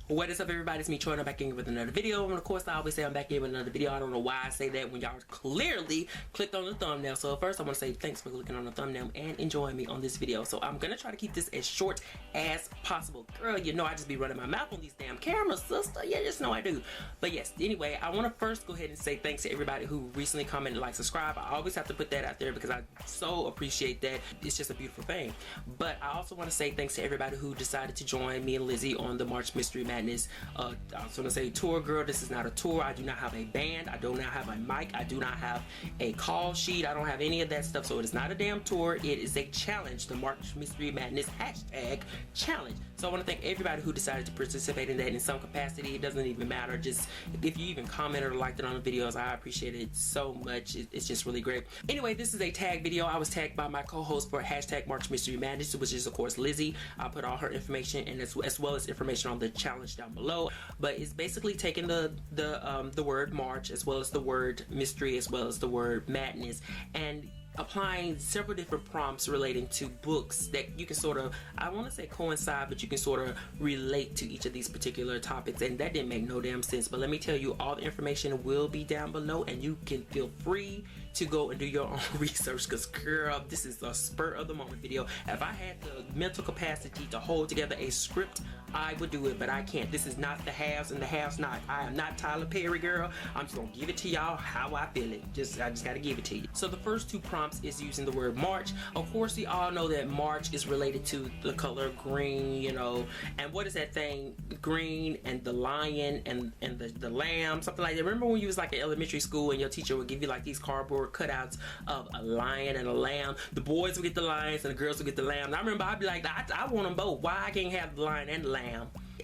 What is up, everybody? It's me, Troi, and I'm back in with another video. And of course, I always say I'm back in with another video. I don't know why I say that when y'all clearly clicked on the thumbnail. So first, I want to say thanks for clicking on the thumbnail and enjoying me on this video. So I'm gonna try to keep this as short as possible. Girl, you know I just be running my mouth on these damn cameras, sister. Yeah, just know I do. But yes, anyway, I want to first go ahead and say thanks to everybody who recently commented, like, subscribe. I always have to put that out there because I so appreciate that. It's just a beautiful thing. But I also want to say thanks to everybody who decided to join me and Lizzie on the March Mystery Madness. I was gonna say tour, girl. This is not a tour. I do not have a band. I do not have a mic. I do not have a call sheet. I don't have any of that stuff. So it is not a damn tour. It is a challenge. The March Mystery Madness hashtag challenge. So I want to thank everybody who decided to participate in that in some capacity. It doesn't even matter. Just if you even commented or liked it on the videos, I appreciate it so much. It's just really great. Anyway, this is a tag video. I was tagged by my co-host for hashtag March Mystery Madness, which is of course Lizzie. I'll put all her information and as well as information on the challenge down below. But it's basically taking the word March as well as the word mystery as well as the word madness and applying several different prompts relating to books that you can sort of, I want to say coincide, but you can sort of relate to each of these particular topics. And that didn't make no damn sense, but let me tell you, all the information will be down below and you can feel free to go and do your own research, because girl, this is a spur of the moment video. If I had the mental capacity to hold together a script, I would do it, but I can't. This is not the haves and the haves not. I am not Tyler Perry, girl. I'm just gonna give it to y'all how I feel it. I just gotta give it to you. So the first two prompts is using the word March. Of course, we all know that March is related to the color green, you know, and what is that thing? Green and the lion and the lamb, something like that. Remember when you was like in elementary school and your teacher would give you like these cardboard cutouts of a lion and a lamb? The boys would get the lions and the girls would get the lamb. And I remember I'd be like, I want them both. Why I can't have the lion and the lamb?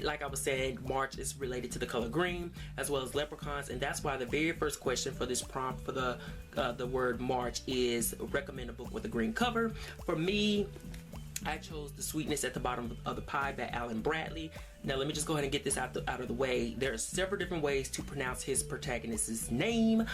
Like I was saying, March is related to the color green as well as leprechauns, and that's why the very first question for this prompt for the word March is recommend a book with a green cover. For me, I chose The Sweetness at the Bottom of the Pie by Alan Bradley. Now let me just go ahead and get this out of the way. There are several different ways to pronounce his protagonist's name.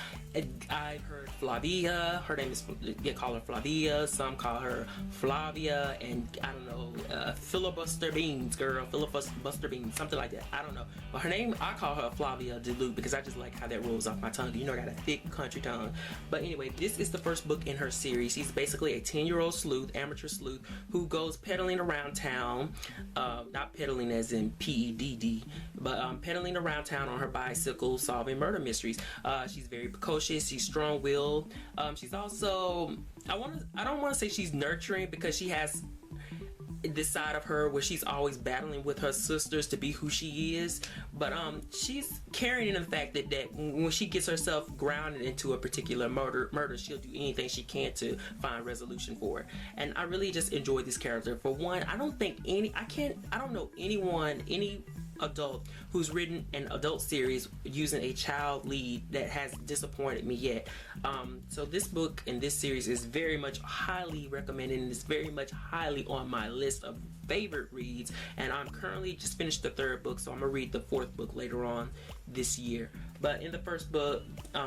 I've heard Flavia. Her name is, they call her Flavia. Some call her Flavia, and I don't know, Filibuster Beans, girl. Filibuster Beans, something like that. I don't know. But her name, I call her Flavia DeLuke because I just like how that rolls off my tongue. You know, I got a thick country tongue. But anyway, this is the first book in her series. She's basically a 10-year-old sleuth, amateur sleuth, who goes pedaling around town. Not pedaling as in P-E-D-D, but pedaling around town on her bicycle, solving murder mysteries. She's very precocious. She's strong-willed. She's also, I don't want to say she's nurturing, because she has this side of her where she's always battling with her sisters to be who she is, but she's carrying in the fact that when she gets herself grounded into a particular murder, she'll do anything she can to find resolution for it. And I really just enjoy this character. For one, I don't know any adult who's written an adult series using a child lead that has disappointed me yet. So this book and this series is very much highly recommended, and it's very much highly on my list of favorite reads, and I'm currently just finished the third book, so I'm gonna read the fourth book later on this year. But in the first book,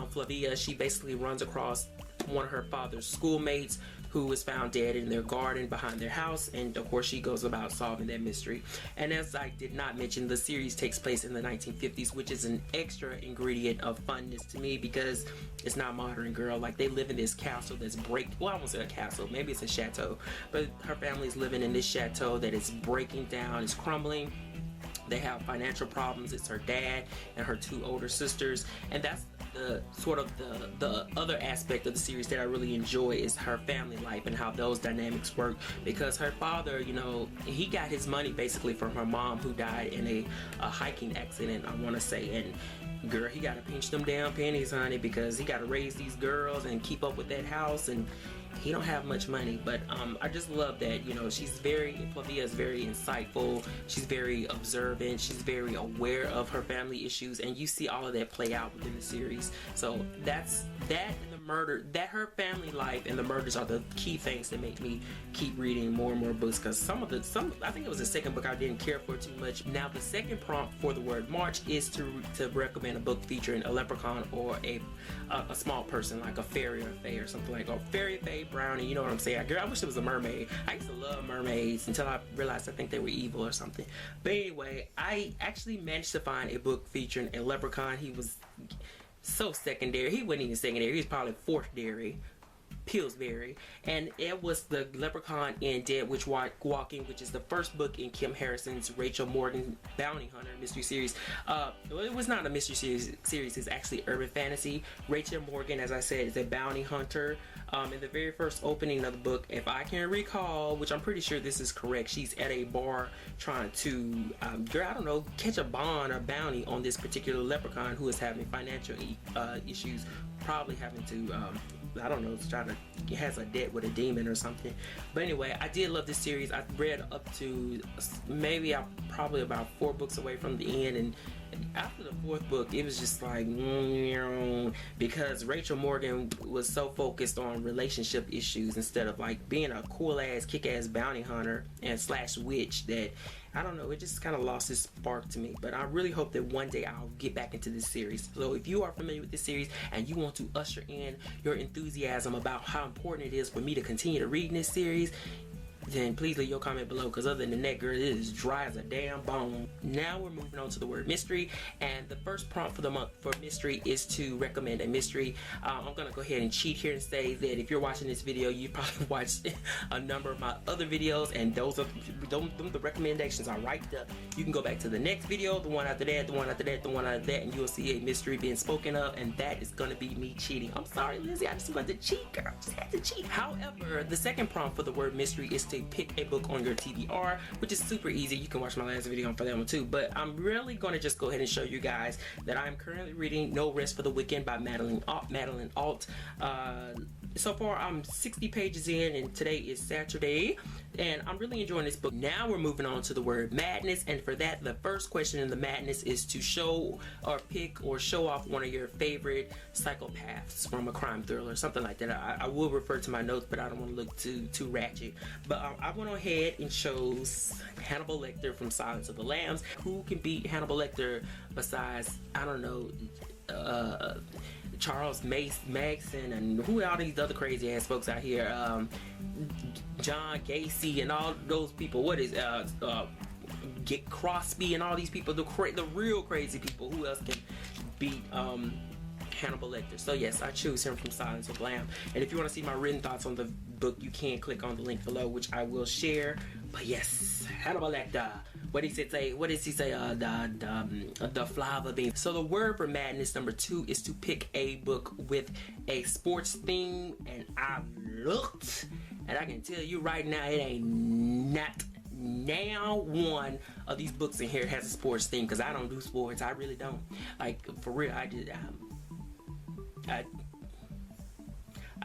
Flavia, she basically runs across one of her father's schoolmates who was found dead in their garden behind their house, and of course she goes about solving that mystery. And as I did not mention, the series takes place in the 1950s, which is an extra ingredient of funness to me because it's not modern, girl. Like, they live in this castle that's well, I won't say a castle, maybe it's a chateau, but her family's living in this chateau that is breaking down, it's crumbling. They have financial problems. It's her dad and her two older sisters, and that's the sort of the other aspect of the series that I really enjoy, is her family life and how those dynamics work. Because her father, you know, he got his money basically from her mom, who died in a hiking accident, I want to say, and girl, he got to pinch them damn pennies, honey, because he got to raise these girls and keep up with that house, and he don't have much money. But I just love that, you know, Flavia is very insightful, she's very observant, she's very aware of her family issues, and you see all of that play out within the series. So that's that, and the murder, that her family life and the murders are the key things that make me keep reading more and more books, because some I think it was the second book I didn't care for too much. Now the second prompt for the word March is to recommend a book featuring a leprechaun or a small person like a fairy or a fae or something, like a fairy, fae, brownie, you know what I'm saying? Girl, I wish it was a mermaid. I used to love mermaids until I realized I think they were evil or something. But anyway, I actually managed to find a book featuring a leprechaun. He was so secondary. He wasn't even secondary. He was probably fourth dairy. Pillsbury, and it was the Leprechaun in Dead Witch Walking, which is the first book in Kim Harrison's Rachel Morgan Bounty Hunter mystery series. Well, it was not a mystery series, it's actually urban fantasy. Rachel Morgan, as I said, is a bounty hunter. In the very first opening of the book, if I can recall, which I'm pretty sure this is correct, she's at a bar trying to, girl, I don't know, catch a bond or bounty on this particular leprechaun who is having financial issues, probably having to, I don't know, has a debt with a demon or something. But anyway, I did love this series. I read up to maybe I'm probably about 4 books away from the end, and after the 4th book, it was just like, because Rachel Morgan was so focused on relationship issues instead of like being a cool ass, kick ass bounty hunter and / witch, that I don't know, it just kind of lost its spark to me. But I really hope that one day I'll get back into this series. So if you are familiar with this series and you want to usher in your enthusiasm about how important it is for me to continue to read in this series, then please leave your comment below, because other than that, girl, it is dry as a damn bone. Now we're moving on to the word mystery, and the first prompt for the month for mystery is to recommend a mystery. I'm gonna go ahead and cheat here and say that if you're watching this video, you probably watched a number of my other videos, and those are the recommendations are right there. You can go back to the next video, the one after that, the one after that, the one after that, and you'll see a mystery being spoken of, and that is gonna be me cheating. I'm sorry, Lizzie, I just want to cheat, girl. I just had to cheat. However, the second prompt for the word mystery is to pick a book on your TBR, which is super easy. You can watch my last video for that one too, but I'm really going to just go ahead and show you guys that I'm currently reading No Rest for the Wicked by Madeline Alt. So far I'm 60 pages in, and today is Saturday, and I'm really enjoying this book. Now we're moving on to the word madness, and for that, the first question in the madness is to show or pick or show off one of your favorite psychopaths from a crime thriller, something like that. I will refer to my notes, but I don't want to look too ratchet. But I went ahead and chose Hannibal Lecter from Silence of the Lambs. Who can beat Hannibal Lecter besides, I don't know, Charles Manson, and who are all these other crazy ass folks out here, John Gacy and all those people. What is Get Crosby and all these people, the real crazy people. Who else can beat Hannibal Lecter? So yes, I choose him from Silence of the Lambs. And if you want to see my written thoughts on the book, you can click on the link below, which I will share. But yes, Hannibal Lecter. What does he say? The flava bean. So the word for madness number 2 is to pick a book with a sports theme, and I looked, and I can tell you right now, it ain't not now one of these books in here has a sports theme, because I don't do sports. I really don't. Like, for real, I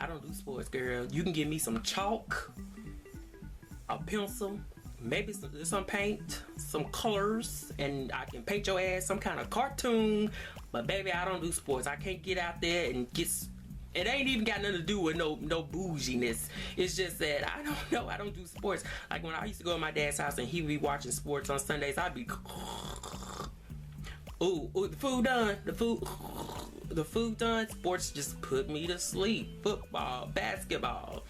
don't do sports, girl. You can give me some chalk, a pencil, maybe some paint, some colors, and I can paint your ass some kind of cartoon. But baby, I don't do sports. I can't get out there and get. It ain't even got nothing to do with no bouginess. It's just that I don't know. I don't do sports. Like when I used to go to my dad's house and he would be watching sports on Sundays, I'd be, ooh, the food done. The food done. Sports just put me to sleep. Football, basketball,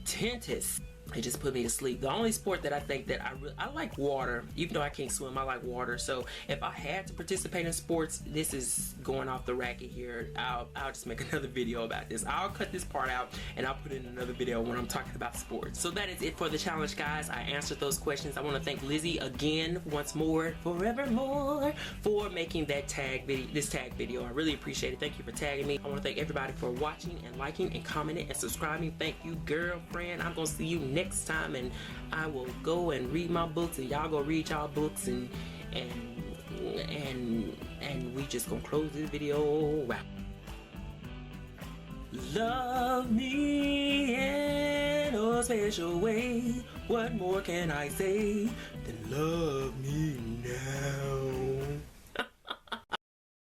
tennis. It just put me to sleep. The only sport that I think that I like water. Even though I can't swim, I like water. So if I had to participate in sports, this is going off the racket here. I'll just make another video about this. I'll cut this part out and I'll put in another video when I'm talking about sports. So that is it for the challenge, guys. I answered those questions. I want to thank Lizzie again, once more, forevermore, for making that this tag video. I really appreciate it. Thank you for tagging me. I want to thank everybody for watching and liking and commenting and subscribing. Thank you, girlfriend. I'm gonna see you next time, and I will go and read my books, and y'all go read y'all books, and we just gonna close this video. Wow. Love me in a special way. What more can I say than love me now?